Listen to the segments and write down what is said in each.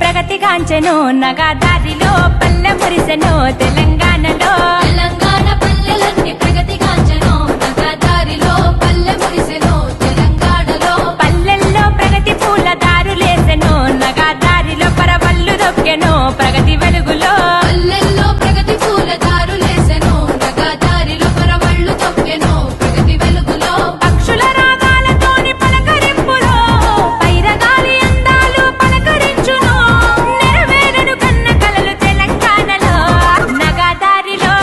ప్రగతిగాంచెను నగదారిలో పల్లె మురిసెను తెలంగాణలో పల్లెలన్నీ ప్రగతిగాంచెను నగదారిలో పల్లె మురిసెను తెలంగాణలో పల్లెల్లో ప్రగతి పూల దారులేసెను నగదారిలో పరవళ్ళు దొక్కెను ప్రగతి వెలుగులో పల్లెల్లో ప్రగతి పూల దారులేసెను నగదారిలో పరవళ్ళు తొక్కెను ప్రగతి వెలుగులో పక్షుల రాగాలతోని పలకరింపులో పైరగాలి అందాలు పలకరించును నెరవేరును కన్న కలలు తెలంగాణలో నగదారిలో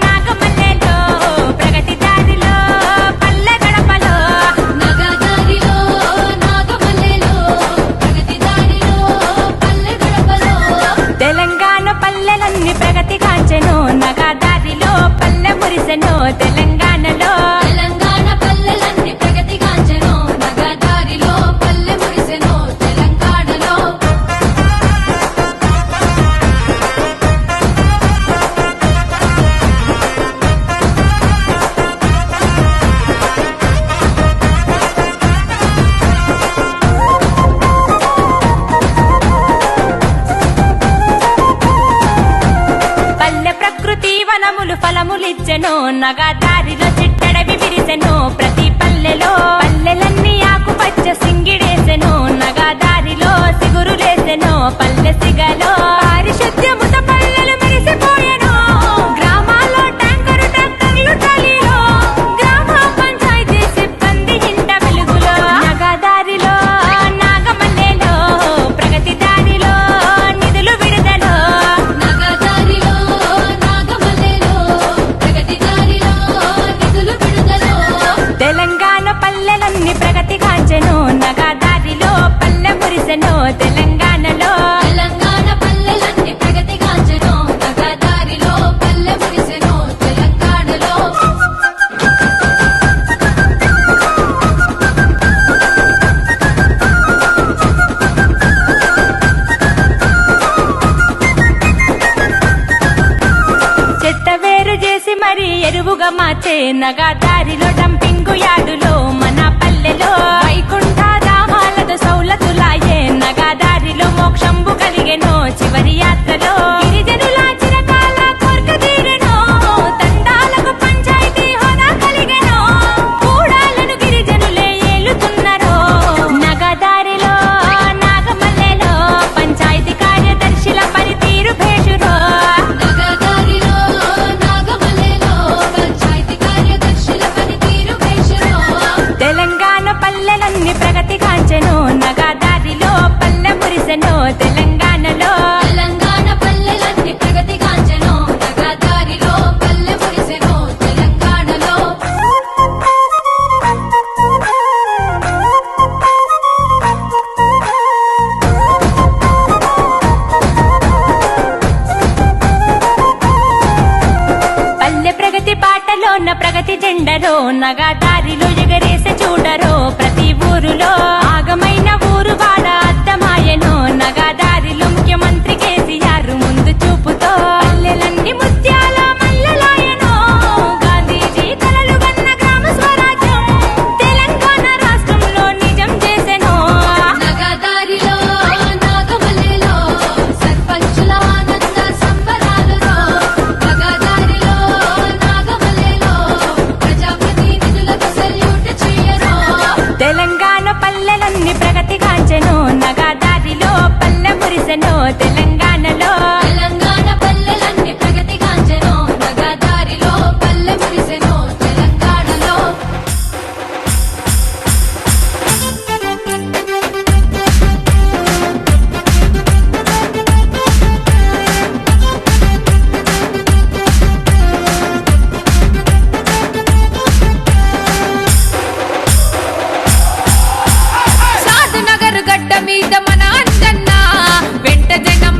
నాగమల్లెలో ప్రగతి దారిలో పల్లె గడపలో నగదారిలో నాగమల్లెలో ప్రగతి దారిలో పల్లె గడపలో తెలంగాణ పల్లెలన్నీ ప్రగతి కాంచెను నగదారిలో పల్లె మురిసెను తెలంగాణలో తెలంగాణ పల్లెలన్నీ ప్రగతిగాంచెను నగదారిలో పల్లె మురిసెను తెలంగాణలో పల్లె ప్రకృతి వనములు ఫలములిచ్చెను నగదారిలో చిట్టడవి విరిసెను ప్రతి పల్లెలో పల్లెలన్నీ ఆకుపచ్చ సింగిడేసెను నగదారిలో సిగురులేసెను పల్లె సిగలో పారిశుద్ధ్యముత పల్లెలు మెరిసిపోయెను గ్రామాల్లో ట్యాంకర్లు టలీలో గ్రామ పంచాయతీ సిబ్బంది ఇంట వెలుగులో నగదారిలో నాగమల్లెలో ప్రగతి దారిలో నిధులు విడుదలో నగదారిలో నాగమల్లెలో ప్రగతి దారిలో నిధులు విడుదలో తెలంగాణ పల్లెలన్నీ ప్రగతి కాంచెను నగదారిలో పల్లె మురిసెను తెలంగాణలో తెలంగాణ పల్లెలన్నీ ప్రగతిగాంచెను నగదారిలో పల్లె మురిసెను తెలంగాణలో చెత్త వేరు చేసి మరి ఎరువుగా మార్చే నగదారిలో డంపింగు యార్డులో మన పల్లెలో వైకుంఠ ధామాలతో సౌలతులాయే నగదారిలో మోక్షంబు కలిగెను చివరి యాత్రలో గిరిజనుల చిరకాల కోర్క తీరెను తండాలకు పంచాయతీ హోదా కలిగెను కూడాలను గిరిజనులే ఏలుతున్నారు నగదారిలో నాగమల్లెలో పంచాయతీ కార్యదర్శుల పనితీరు భేషురో నగదారిలో నాగమల్లెలో పంచాయతీ కార్యదర్శుల పనితీరు భేషురో తెలంగాణ పల్లెలన్నీ ప్రగతి కాంచెను నగదారిలో పల్లె మురిసెను తెలంగాణలో తెలంగాణ పల్లెలన్నీ ప్రగతిగాంచెను నగదారిలో పల్లె మురిసెను తెలంగాణలో పల్లె ప్రగతి బాటలోన ప్రగతి జెండరో నగదారిలో ఎగరేసే చూడరో ప్రతి ఊరులో ఆగమైన ఊరు వాడ అద్దమాయనో నగదారిలో ముఖ్యమంత్రి కేసీఆర్ ముందు చూపుతో పల్లెలన్నీ ముత్యాల మల్లెలాయనో గాంధీజీ కలలు కన్న గ్రామ స్వరాజ్యం తెలంగాణ రాష్ట్రంలో నిజం చేసెనో నగదారిలో నాగమల్లెలో సర్పంచుల ఆనంద సంబరాలులో నగదారిలో నాగమల్లెలో ప్రజాప్రతినిధులకు సల్యూట్ చేయరో తెలంగాణ పల్లెలన్నీ ప్రగతి కాంచెను నగదారిలో పల్లె మురిసెను తెలంగాణలో తెలంగాణ పల్లెలన్నీ ప్రగతిగాంచెను నగదారిలో పల్లె మురిసెను తెలంగాణలో సాధనగర్ గడ్డ మీద మన అంజన్న వెంట జనం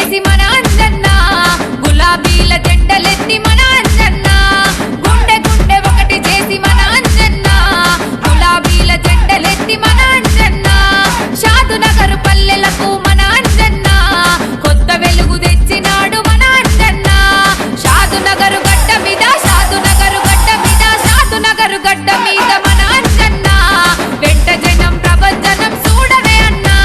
చేసి మన అంజన్న గులాబీల జెండలెత్తి మన అంజన్న గుండె గుండె ఒకటి చేసి మన అంజన్న గులాబీల జెండలెత్తి మన అంజన్న షాదు నగరు పల్లెలకు మన అంజన్న కొత్త వెలుగు తెచ్చినాడు మన అంజన్న షాదు నగరు గడ్డ మీద షాదు నగరు గడ్డ మీద షాదు నగరు గడ్డ మీద మన అంజన్న వెంట జనం ప్రవచనం చూడవే అన్నా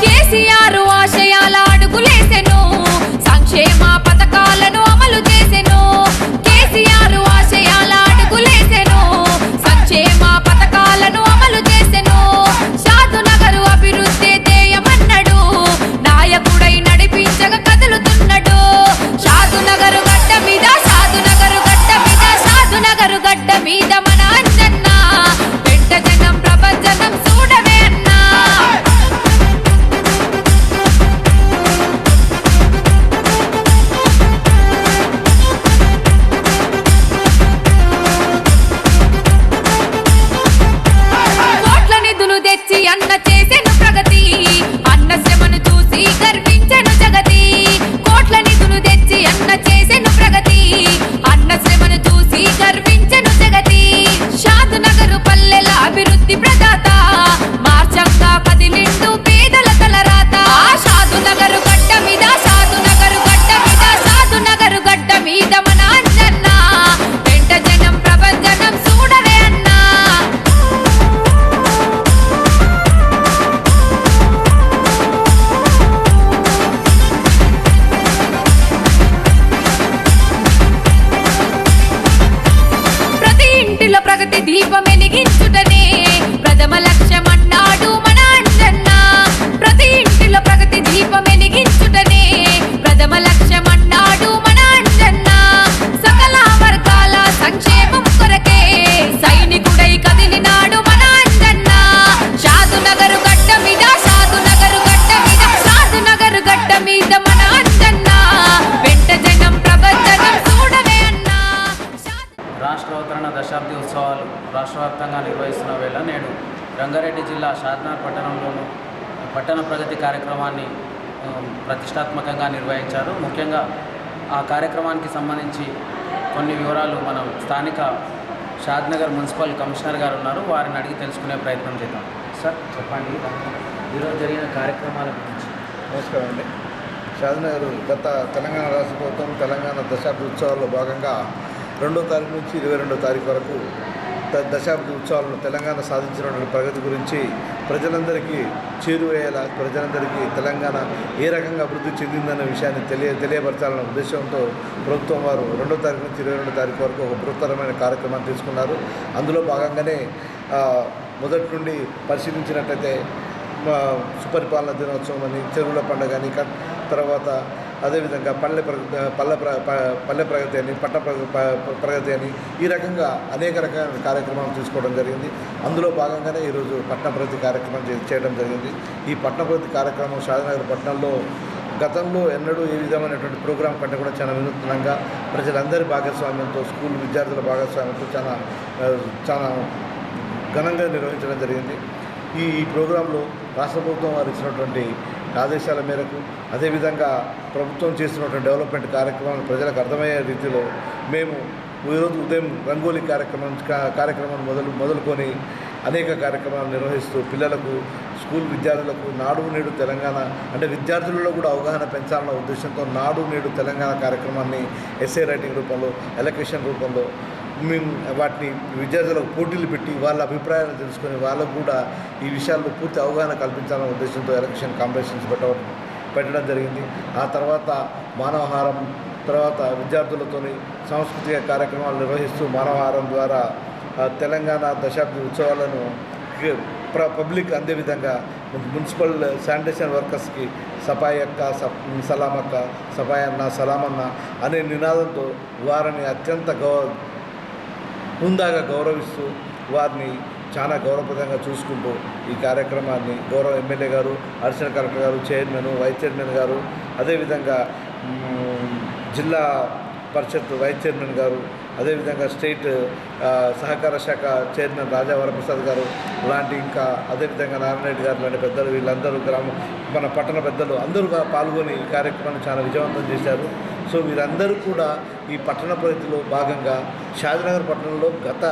కేసీఆర్ ఆశయాల అడుగులేసెను సంక్షేమ పథకాలను అమలు చేసెను కేసీఆర్ ఆశయాల అడుగులేసెను సంక్షేమ పథకాలను అమలు చేసెను షాదు నగరు అభివృద్ధి ధ్యేయమన్నాడు నాయకుడై నడిపించగ కదులుతున్నాడు షాదు నగరు గడ్డ మీద షాదు నగరు గడ్డ మీద షాదు నగరు గడ్డ మీద మన అంజన్న వెంట జనం ప్రపంచనం చూడవే అన్నా కోట్ల నిధులు తెచ్చి అన్న చేసెను ప్రగతి అన్న శ్రమను చూసి గర్వించెను జగతి కోట్ల నిధులు తెచ్చి అన్న చేసెను ప్రగతి అన్న శ్రమను చూసి గర్వించెను జగతి షాదు నగరు పల్లెల అభివృద్ధి ప్రదాత మార్చంగా కదిలిండు పేదల తలరాత షాదు నగరు గడ్డ మీద షాదు నగరు గడ్డ మీద షాదు నగరు గడ్డ మీద మన అంజన్న వెంట జనం ప్రపంచనం చూడవే అన్నా ప్రతి ఇంటిలో ప్రగతి దీపం వెలిగించుటనే ప్రథమ లక్ష్యమన్నాడు మన అంజన్న ప్రతి ఇంటిలో ప్రగతి దీపం వెలిగించుటనే ప్రథమ లక్ష్యమన్నాడు మన అంజన్న సకల వర్గాల సంక్షేమం కొరకే సైనికుడై కదిలినాడు మన అంజన్న షాదు నగరు గడ్డ మీద షాదు నగరు గడ్డ మీద షాదు నగరు గడ్డ మీద మన అంజన్న వెంట జనం ప్రబద్ధనం చూడవే అన్నా రాష్ట్ర అవతరణ దశాబ్ది ఉత్సవాలు రాష్ట్ర వ్యాప్తంగా నిర్వహిస్తున్న వేళ నేడు రంగారెడ్డి జిల్లా షాద్నార్ పట్టణంలోను పట్టణ ప్రగతి కార్యక్రమాన్ని ప్రతిష్టాత్మకంగా నిర్వహించారు. ముఖ్యంగా ఆ కార్యక్రమానికి సంబంధించి కొన్ని వివరాలు మనం స్థానిక షాద్నగర్ మున్సిపల్ కమిషనర్ గారు ఉన్నారు, వారిని అడిగి తెలుసుకునే ప్రయత్నం చేద్దాం. సార్ చెప్పండి, ఈరోజు జరిగిన కార్యక్రమాల గురించి. నమస్కారం అండి. షాద్నగర్ గత తెలంగాణ రాష్ట్ర ప్రభుత్వం తెలంగాణ దశాబ్ది ఉత్సవాల్లో భాగంగా 2వ తారీఖు నుంచి 22వ తారీఖు వరకు దశాబ్ది ఉత్సవాలను తెలంగాణ సాధించినటువంటి ప్రగతి గురించి ప్రజలందరికీ చేరువేయాల, ప్రజలందరికీ తెలంగాణ ఏ రకంగా అభివృద్ధి చెందిందనే విషయాన్ని తెలియపరచాలన్న ఉద్దేశంతో ప్రభుత్వం వారు 2వ తారీఖు నుంచి 22వ తారీఖు వరకు ఒక బృహత్తరమైన కార్యక్రమాన్ని తీసుకున్నారు. అందులో భాగంగానే మొదటి నుండి పరిశీలించినట్లయితే సుపరిపాలన దినోత్సవం అని, చెరువుల పండుగ అని, తర్వాత అదేవిధంగా పల్లె ప్రగతి అని, ప్రగతి అని, ఈ రకంగా అనేక రకాల కార్యక్రమాలు తీసుకోవడం జరిగింది. అందులో భాగంగానే ఈరోజు పట్టణ ప్రగతి కార్యక్రమం చేయడం జరిగింది. ఈ పట్టణ ప్రగతి కార్యక్రమం షాద్నగర్ పట్టణంలో గతంలో ఎన్నడూ ఏ విధమైనటువంటి ప్రోగ్రాం కంటే కూడా చాలా వినూత్నంగా ప్రజలందరి భాగస్వామ్యంతో, స్కూల్ విద్యార్థుల భాగస్వామ్యంతో చాలా ఘనంగా నిర్వహించడం జరిగింది. ఈ ప్రోగ్రాంలో రాష్ట్ర ప్రభుత్వం వారు ఇచ్చినటువంటి ఆదేశాల మేరకు, అదేవిధంగా ప్రభుత్వం చేస్తున్నటువంటి డెవలప్మెంట్ కార్యక్రమాలు ప్రజలకు అర్థమయ్యే రీతిలో మేము ఈరోజు ఉదయం రంగోలీ కార్యక్రమం మొదలుకొని అనేక కార్యక్రమాలు నిర్వహిస్తూ పిల్లలకు, స్కూల్ విద్యార్థులకు నాడు నేడు తెలంగాణ అంటే విద్యార్థులలో కూడా అవగాహన పెంచాలన్న ఉద్దేశంతో నాడు నేడు తెలంగాణ కార్యక్రమాన్ని ఎస్ఏ రైటింగ్ రూపంలో, ఎలక్యూషన్ రూపంలో మేము వాటిని విద్యార్థులకు పోటీలు పెట్టి వాళ్ళ అభిప్రాయాలను తెలుసుకొని వాళ్ళకు కూడా ఈ విషయాల్లో పూర్తి అవగాహన కల్పించాలన్న ఉద్దేశంతో ఎలక్షన్ కాంపిటీషన్స్ పెట్టడం జరిగింది. ఆ తర్వాత మానవహారం, తర్వాత విద్యార్థులతోని సాంస్కృతిక కార్యక్రమాలు నిర్వహిస్తూ మానవహారం ద్వారా తెలంగాణ దశాబ్ది ఉత్సవాలను పబ్లిక్ అందే విధంగా మున్సిపల్ శానిటేషన్ వర్కర్స్కి సఫాయి అక్క, సలామక్క, సఫాయి అన్న, సలామన్న అనే నినాదంతో వారిని అత్యంత హుందాగా గౌరవిస్తూ వారిని చాలా గౌరవప్రదంగా చూసుకుంటూ ఈ కార్యక్రమాన్ని గౌరవ ఎమ్మెల్యే గారు, అడిషనల్ కలెక్టర్ గారు, చైర్మన్, వైస్ చైర్మన్ గారు, అదేవిధంగా జిల్లా పరిషత్ వైస్ చైర్మన్ గారు, అదేవిధంగా స్టేట్ సహకార శాఖ చైర్మన్ రాజా వరప్రసాద్ గారు లాంటి, ఇంకా అదేవిధంగా నారాయణ గారు లాంటి పెద్దలు, వీళ్ళందరూ మన పట్టణ పెద్దలు అందరూ పాల్గొని ఈ కార్యక్రమాన్ని చాలా విజయవంతం చేశారు. సో వీరందరూ కూడా ఈ పట్టణ ప్రగతిలో భాగంగా షాద్నగర్ పట్టణంలో గత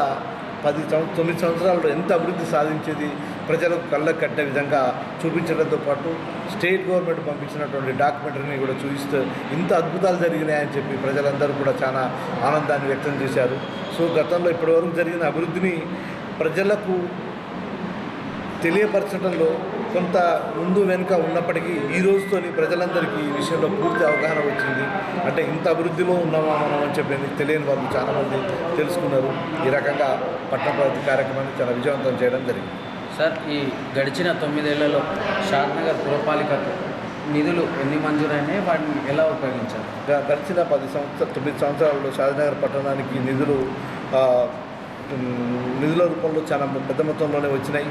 9 సంవత్సరాల్లో ఎంత అభివృద్ధి సాధించేది ప్రజలకు కళ్ళకు కట్టే విధంగా చూపించడంతో పాటు స్టేట్ గవర్నమెంట్ పంపించినటువంటి డాక్యుమెంటరీని కూడా చూపిస్తూ ఇంత అద్భుతాలు జరిగినాయని చెప్పి ప్రజలందరూ కూడా చాలా ఆనందాన్ని వ్యక్తం చేశారు. సో గతంలో ఇప్పటివరకు జరిగిన అభివృద్ధిని ప్రజలకు తెలియపరచడంలో కొంత ముందు వెనుక ఉన్నప్పటికీ ఈ రోజుతోని ప్రజలందరికీ ఈ విషయంలో పూర్తి అవగాహన వచ్చింది. అంటే ఇంత అభివృద్ధిలో ఉన్నామా మనం అని చెప్పి తెలియని వాళ్ళు చాలామంది తెలుసుకున్నారు. ఈ రకంగా పట్టణ ప్రగతి కార్యక్రమాన్ని చాలా విజయవంతం చేయడం జరిగింది. సార్, ఈ గడిచిన 9 ఏళ్లలో షాద్నగర్ పురపాలికకు నిధులు ఎన్ని మంజూరైనాయి, వాటిని ఎలా ఉపయోగించారు? గడిచిన 9 సంవత్సరాల్లో షాద్నగర్ పట్టణానికి నిధుల రూపంలో చాలా పెద్ద మొత్తంలోనే వచ్చినాయి.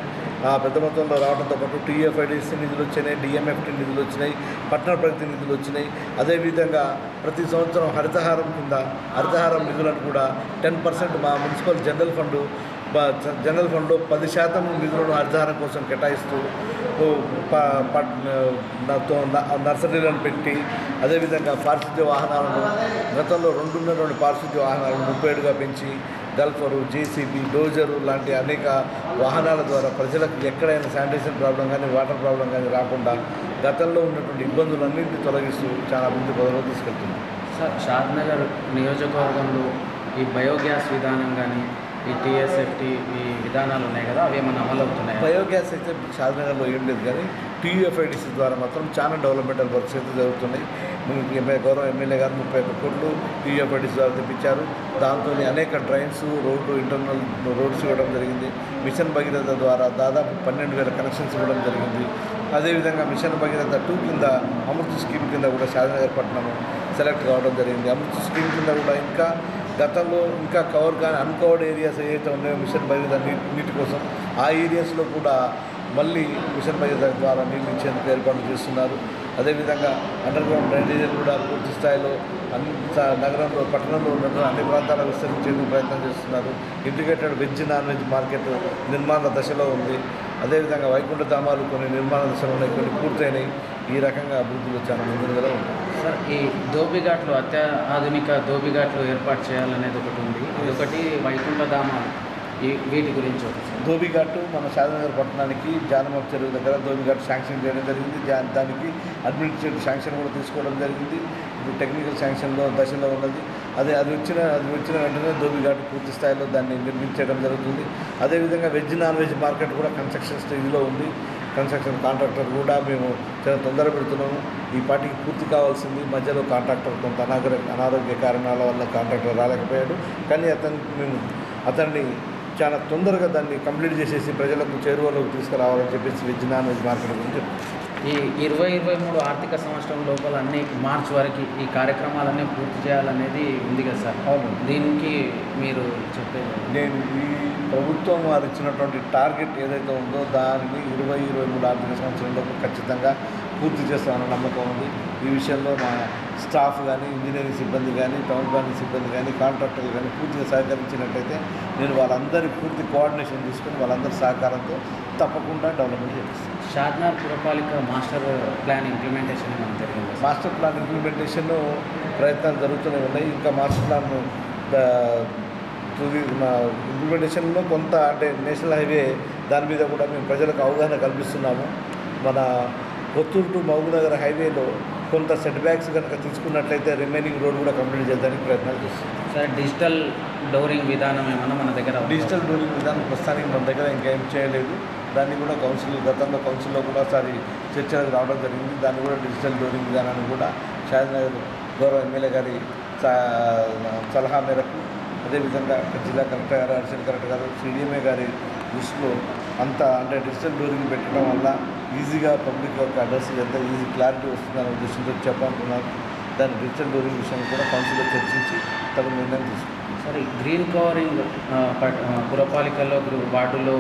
ఆ పెద్ద మొత్తంలో రావడంతో పాటు టీఎఫ్ఐడిసి నిధులు వచ్చినాయి, డిఎంఎఫ్టీ నిధులు వచ్చినాయి, పట్టణ ప్రగతి నిధులు వచ్చినాయి. అదేవిధంగా ప్రతి సంవత్సరం హరితహారం నిధులను కూడా 10% మా మున్సిపల్ జనరల్ ఫండ్లో 10% నిధులను హరితహారం కోసం కేటాయిస్తూ నర్సరీలను పెట్టి, అదేవిధంగా పారిశుద్ధ్య వాహనాలను గతంలో 2 పారిశుద్ధ్య వాహనాలను 37గా పెంచి, గల్ఫరు, జేసీబీ, డోజరు లాంటి అనేక వాహనాల ద్వారా ప్రజలకు ఎక్కడైనా శానిటేషన్ ప్రాబ్లం కానీ వాటర్ ప్రాబ్లం కానీ రాకుండా గతంలో ఉన్నటువంటి ఇబ్బందులన్నింటినీ తొలగిస్తూ చాలా ముందు బదులు తీసుకెళ్తుంది. సార్, షాద్నగర్ నియోజకవర్గంలో ఈ బయోగ్యాస్ విధానం కానీ ఈ టీఎస్ఎఫ్టీ ఈ విధానాలు ఉన్నాయి కదా, అవి ఏమన్నా అమలు అవుతున్నాయి? బయోగ్యాస్ అయితే షాద్నగర్లో ఏం లేదు, కానీ టీయూఎఫ్ఐడిసి ద్వారా మాత్రం చాలా డెవలప్మెంటల్ వర్క్స్ అయితే జరుగుతున్నాయి. గౌరవ ఎమ్మెల్యే గారు 31 కోట్లు టీయూఎఫ్ఐడిసి ద్వారా తెప్పించారు. దాంతో అనేక డ్రైన్స్, ఇంటర్నల్ రోడ్స్ ఇవ్వడం జరిగింది. మిషన్ భగీరథ ద్వారా దాదాపు 12,000 కనెక్షన్స్ ఇవ్వడం జరిగింది. అదేవిధంగా మిషన్ భగీరథ 2 కింద అమృత్ స్కీమ్ కింద కూడా షాద్నగర్ పట్టణం సెలెక్ట్ కావడం జరిగింది. అమృత్ స్కీమ్ కింద కూడా ఇంకా గతంలో కవర్ కానీ అన్కవర్డ్ ఏరియాస్ ఏవైతే ఉన్నాయో మిషన్ భగీరథ నీటి కోసం, ఆ ఏరియాస్లో కూడా మళ్ళీ మిషన్ భగీరథ ద్వారా నీళ్ళు ఇచ్చేందుకు ఏర్పాట్లు చేస్తున్నారు. అదేవిధంగా అండర్ గ్రౌండ్ డ్రైనేజీలు కూడా పూర్తి స్థాయిలో పట్టణంలో ఉన్నటువంటి అన్ని ప్రాంతాలకు విస్తరించేందుకు ప్రయత్నం చేస్తున్నారు. Integrated veg non veg market నిర్మాణ దశలో ఉంది. అదేవిధంగా వైకుంఠ ధామాలు కొన్ని నిర్మాణ దశలో ఉన్నాయి, కొన్ని పూర్తయినాయి. ఈ రకంగా అభివృద్ధిలో చాలా ముందుగా ఉన్నాయి. సార్, ఈ ధోబిఘాట్లు అత్యాధునిక ధోబిఘాట్లు ఏర్పాటు చేయాలనేది ఒకటి ఉంది, ఒకటి వైకుంఠ ధామాలు, వీటి గురించి ధోబిఘాట్ మన షాద్నగర్ పట్టణానికి జానమూర్ చెరువు దగ్గర ధోబిఘాట్ శాంక్షన్ చేయడం జరిగింది. దానికి అడ్మినిస్ట్రేటివ్ శాంక్షన్ కూడా తీసుకోవడం జరిగింది. ఇప్పుడు టెక్నికల్ శాంక్షన్లో దశలో ఉన్నది. అది వచ్చిన వెంటనే ధోబిఘాట్ పూర్తి స్థాయిలో దాన్ని నిర్మించడం జరుగుతుంది. అదేవిధంగా వెజ్ నాన్ వెజ్ మార్కెట్ కూడా కన్స్ట్రక్షన్ స్టేజ్లో ఉంది. కన్స్ట్రక్షన్ కాంట్రాక్టర్ కూడా మేము చాలా తొందర పెడుతున్నాము. ఈ పార్టీకి పూర్తి కావాల్సింది. మధ్యలో కాంట్రాక్టర్ కొంత అనారోగ్య కారణాల వల్ల కాంట్రాక్టర్ రాలేకపోయాడు. కానీ అతన్ని చాలా తొందరగా దాన్ని కంప్లీట్ చేసేసి ప్రజలకు చేరువలోకి తీసుకురావాలని చెప్పేసి వెజ్ నాన్ వెజ్ మార్కెట్ గురించి ఈ 2023 ఆర్థిక సంవత్సరం లోపల అన్ని మార్చి వరకు ఈ కార్యక్రమాలన్నీ పూర్తి చేయాలనేది ఉంది కదా సార్? అవును. దీనికి మీరు చెప్పేది? నేను ఈ ప్రభుత్వం వారు ఇచ్చినటువంటి టార్గెట్ ఏదైతే ఉందో దానిని 2023 ఆర్థిక సంవత్సరంలోపు ఖచ్చితంగా పూర్తి చేస్తామన్న నమ్మకం ఉంది. ఈ విషయంలో మా స్టాఫ్ కానీ, ఇంజనీరింగ్ సిబ్బంది కానీ, టౌన్ ప్లానింగ్ సిబ్బంది కానీ, కాంట్రాక్టర్లు కానీ పూర్తిగా సహకరించినట్టయితే నేను వాళ్ళందరి పూర్తి కోఆర్డినేషన్ తీసుకుని వాళ్ళందరి సహకారంతో తప్పకుండా డెవలప్మెంట్ చేస్తాను. షాద్నగర్ పురపాలిక మాస్టర్ ప్లాన్ ఇంప్లిమెంటేషన్ ఏమైనా జరిగింది? మాస్టర్ ప్లాన్ ఇంప్లిమెంటేషన్ ప్రయత్నాలు జరుగుతూనే ఉన్నాయి. ఇంకా మాస్టర్ ప్లాన్ ఇంప్లిమెంటేషన్లో కొంత అంటే నేషనల్ హైవే దాని మీద కూడా మేము ప్రజలకు అవగాహన కల్పిస్తున్నాము. మన కొత్తూరు టు మహబూబ్నగర్ హైవేలో కొంత సెట్ బ్యాక్స్ కనుక తీసుకున్నట్లయితే రిమైనింగ్ రోడ్ కూడా కంప్లీట్ చేయడానికి ప్రయత్నాలు చేస్తున్నాం. సార్, డిజిటల్ డోరింగ్ విధానం ఏమన్నా మన దగ్గర? డిజిటల్ డోరింగ్ విధానం ప్రస్తుతానికి మన దగ్గర ఇంకేం చేయలేదు. దాన్ని కూడా గతంలో కౌన్సిల్లో కూడా ఒకసారి చర్చలకు రావడం జరిగింది. దాన్ని కూడా డిజిటల్ డోరింగ్ విధానాన్ని కూడా షాద్నగర్ గౌరవ ఎమ్మెల్యే గారి సలహా మేరకు, అదేవిధంగా జిల్లా కలెక్టర్ గారు, అడిషనల్ కలెక్టర్ గారు, సిడిఎంఏ గారి దృష్టిలో అంతా అంటే డిజిటల్ డోరింగ్ పెట్టడం వల్ల ఈజీగా పబ్లిక్ యొక్క అడ్రస్ ఎంత ఈజీ క్లారిటీ వస్తుందనే ఉద్దేశంతో చెప్పాలనుకున్నారు. దాని డిజిటల్ డోరింగ్ విషయం కూడా కౌన్సిల్లో చర్చించి తగు నిర్ణయం తీసుకుంటాం. సరే, గ్రీన్ కవరింగ్ పురపాలికల్లో వార్డులో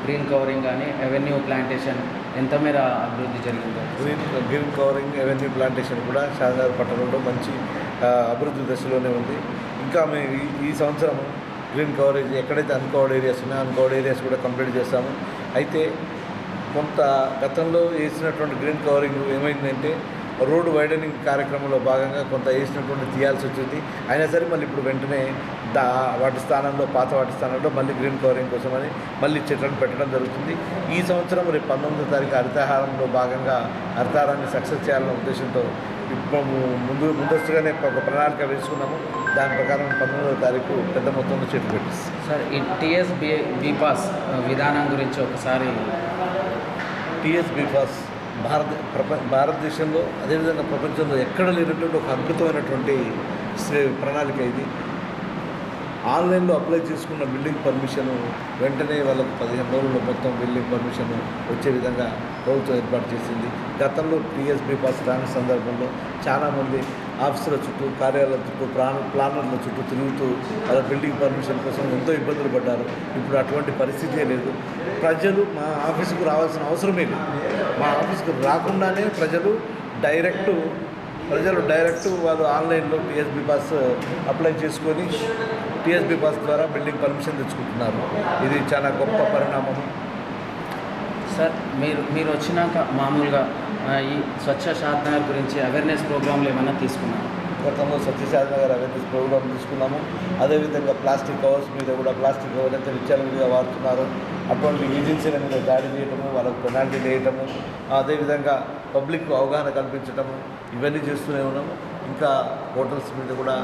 గ్రీన్ కవరింగ్ కానీ అవెన్యూ ప్లాంటేషన్ ఎంత మేర అభివృద్ధి జరిగిందో? గ్రీన్ కవరింగ్ అవెన్యూ ప్లాంటేషన్ కూడా షాద్నగర్ పట్టణంలో మంచి అభివృద్ధి దశలోనే ఉంది. ఇంకా మేము ఈ సంవత్సరం గ్రీన్ కవరేజ్ ఎక్కడైతే అన్కవర్డ్ ఏరియాస్ ఉన్నాయో అన్కవర్డ్ ఏరియాస్ కూడా కంప్లీట్ చేస్తాము. అయితే కొంత గతంలో వేసినటువంటి గ్రీన్ కవరింగ్ ఏమైందంటే రోడ్డు వైడనింగ్ కార్యక్రమంలో భాగంగా కొంత వేసినటువంటి తీయాల్సి వచ్చింది. అయినా సరే మళ్ళీ ఇప్పుడు వెంటనే వాటి స్థానంలో పాత వాటి స్థానంలో మళ్ళీ గ్రీన్ కవరింగ్ కోసమని మళ్ళీ చెట్లను పెట్టడం జరుగుతుంది. ఈ సంవత్సరం రేపు 19వ తారీఖు హరితహారంలో భాగంగా హరితహారాన్ని సక్సెస్ చేయాలనే ఉద్దేశంతో ఇప్పుడు ముందస్తుగానే ఒక ప్రణాళిక వేసుకున్నాము. దాని ప్రకారం 19వ తారీఖు పెద్ద మొత్తంలో చెట్లు పెట్టిస్తాం. సార్, ఈ టీఎస్ బీపాస్ విధానం గురించి ఒకసారి. టీఎస్ బీపాస్ భారతదేశంలో అదేవిధంగా ప్రపంచంలో ఎక్కడ లేనటువంటి ఒక అద్భుతమైనటువంటి ప్రణాళిక ఇది. ఆన్లైన్లో అప్లై చేసుకున్న బిల్డింగ్ పర్మిషన్ వెంటనే వాళ్ళకు 15 రోజుల్లో మొత్తం బిల్డింగ్ పర్మిషన్ వచ్చే విధంగా ప్రభుత్వం ఏర్పాటు చేసింది. గతంలో టీఎస్బీ పాస్ రాని సందర్భంలో చాలామంది ఆఫీసుల చుట్టూ, కార్యాలయాల చుట్టూ, ప్లానర్ల చుట్టూ తిరుగుతూ వాళ్ళ బిల్డింగ్ పర్మిషన్ కోసం ఎంతో ఇబ్బందులు పడ్డారు. ఇప్పుడు అటువంటి పరిస్థితే లేదు. ప్రజలు మా ఆఫీసుకు రావాల్సిన అవసరమే లేదు. మా ఆఫీసుకు రాకుండానే ప్రజలు డైరెక్ట్ వాళ్ళు ఆన్లైన్లో టీఎస్బీ పాస్ అప్లై చేసుకొని టీఎస్బీ పాస్ ద్వారా బిల్డింగ్ పర్మిషన్ తెచ్చుకుంటున్నారు. ఇది చాలా గొప్ప పరిణామం. సార్, మీరు వచ్చినాక మామూలుగా ఈ స్వచ్ఛ షాద్నగర్ గురించి అవేర్నెస్ ప్రోగ్రాంలు ఏమైనా తీసుకున్నారు? గతంలో స్వచ్ఛ షాద్నగర్ అవేర్నెస్ ప్రోగ్రామ్ తీసుకున్నాము. అదేవిధంగా ప్లాస్టిక్ కవర్స్ మీద కూడా ప్లాస్టిక్ కవర్ అయితే విచ్చలవిడిగా వాడుతున్నారు అటువంటి ఏజెన్సీల మీద దాడి చేయటము, వాళ్ళకు పెనాల్టీ వేయటము, అదేవిధంగా పబ్లిక్ అవగాహన కల్పించటము, ఇవన్నీ చేస్తూనే ఉన్నాము. ఇంకా హోటల్స్ మీద కూడా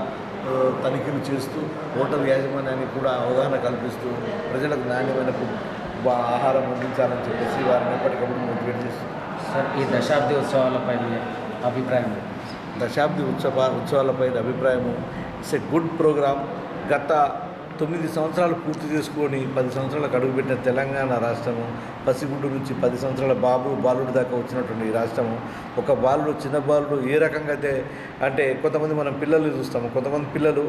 తనిఖీలు చేస్తూ హోటల్ యాజమాన్యానికి కూడా అవగాహన కల్పిస్తూ ప్రజలకు నాణ్యమైన ఆహారం అందించాలని చెప్పేసి వారిని ఎప్పటికప్పుడు మోటివేట్ చేస్తాం. సార్, ఈ దశాబ్ది ఉత్సవాలపై అభిప్రాయం? దశాబ్ది ఉత్సవాలపై అభిప్రాయము, ఇట్స్ ఎ గుడ్ ప్రోగ్రామ్. గత 9 సంవత్సరాలు పూర్తి చేసుకొని 10 సంవత్సరాలకు అడుగుపెట్టిన తెలంగాణ రాష్ట్రము, పసిగుడ్డు నుంచి 10 సంవత్సరాల బాలుడి దాకా వచ్చినటువంటి ఈ రాష్ట్రము, ఒక బాలుడు, చిన్న బాలుడు ఏ రకంగా అయితే అంటే కొంతమంది మనం పిల్లల్ని చూస్తాము, కొంతమంది పిల్లలు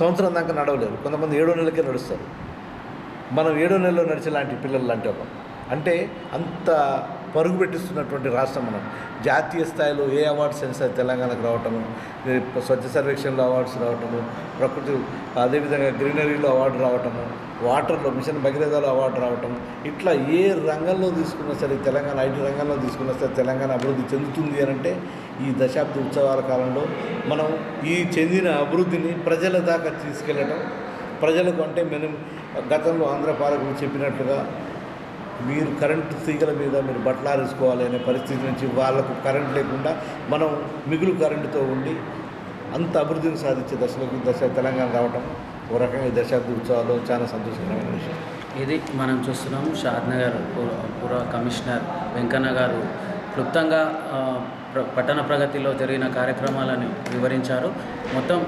సంవత్సరం దాకా నడవలేరు, కొంతమంది 7వ నెలకే నడుస్తారు. మనం 7వ నెలలో నడిచేలాంటి పిల్లలు లాంటి ఒక అంటే అంత పరుగు పెట్టిస్తున్నటువంటి రాష్ట్రం మనం. జాతీయ స్థాయిలో ఏ అవార్డ్స్ అయినా సరే తెలంగాణకు రావటము, స్వచ్ఛ సర్వేక్షణలో అవార్డ్స్ రావటము, ప్రకృతి అదేవిధంగా గ్రీనరీలో అవార్డు రావటము, వాటర్లో మిషన్ భగీరథలో అవార్డు రావటము, ఇట్లా ఏ రంగంలో తీసుకున్నా సరే తెలంగాణ, ఐటీ రంగంలో తీసుకున్నా సరే తెలంగాణ అభివృద్ధి చెందుతుంది అని అంటే ఈ దశాబ్ది ఉత్సవాల కాలంలో మనం ఈ చెందిన అభివృద్ధిని ప్రజల దాకా తీసుకెళ్ళటం. ప్రజలకు అంటే మనం గతంలో ఆంధ్ర పాలకులు చెప్పినట్లుగా మీరు కరెంటు తీగల మీద మీరు బట్టలు ఆరేసుకోవాలి అనే పరిస్థితి నుంచి వాళ్ళకు కరెంట్ లేకుండా మనం మిగులు కరెంటుతో ఉండి అంత అభివృద్ధిని సాధించే దశలోకి తెలంగాణ రావటం ఒక రకంగా ఈ దశాబ్ది ఉత్సవాల్లో చాలా సంతోషకరమైన విషయం. ఇది మనం చూస్తున్నాం. షాద్నగర్ పుర కమిషనర్ వెంకన్న గారు క్లుప్తంగా పట్టణ ప్రగతిలో జరిగిన కార్యక్రమాలను వివరించారు. మొత్తం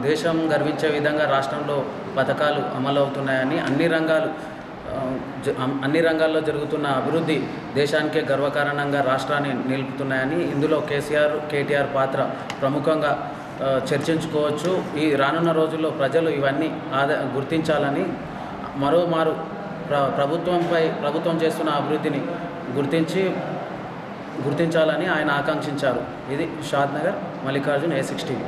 దేశం గర్వించే విధంగా రాష్ట్రంలో పథకాలు అమలవుతున్నాయని, అన్ని రంగాల్లో జరుగుతున్న అభివృద్ధి దేశానికే గర్వకారణంగా రాష్ట్రాన్ని నిలుపుతున్నాయని, ఇందులో కేటీఆర్ పాత్ర ప్రముఖంగా చర్చించుకోవచ్చు. ఈ రానున్న రోజుల్లో ప్రజలు ఇవన్నీ గుర్తించాలని, మరోమారు ప్రభుత్వం చేస్తున్న అభివృద్ధిని గుర్తించాలని ఆయన ఆకాంక్షించారు. ఇది షాద్నగర్, మల్లికార్జున్, A6 TV.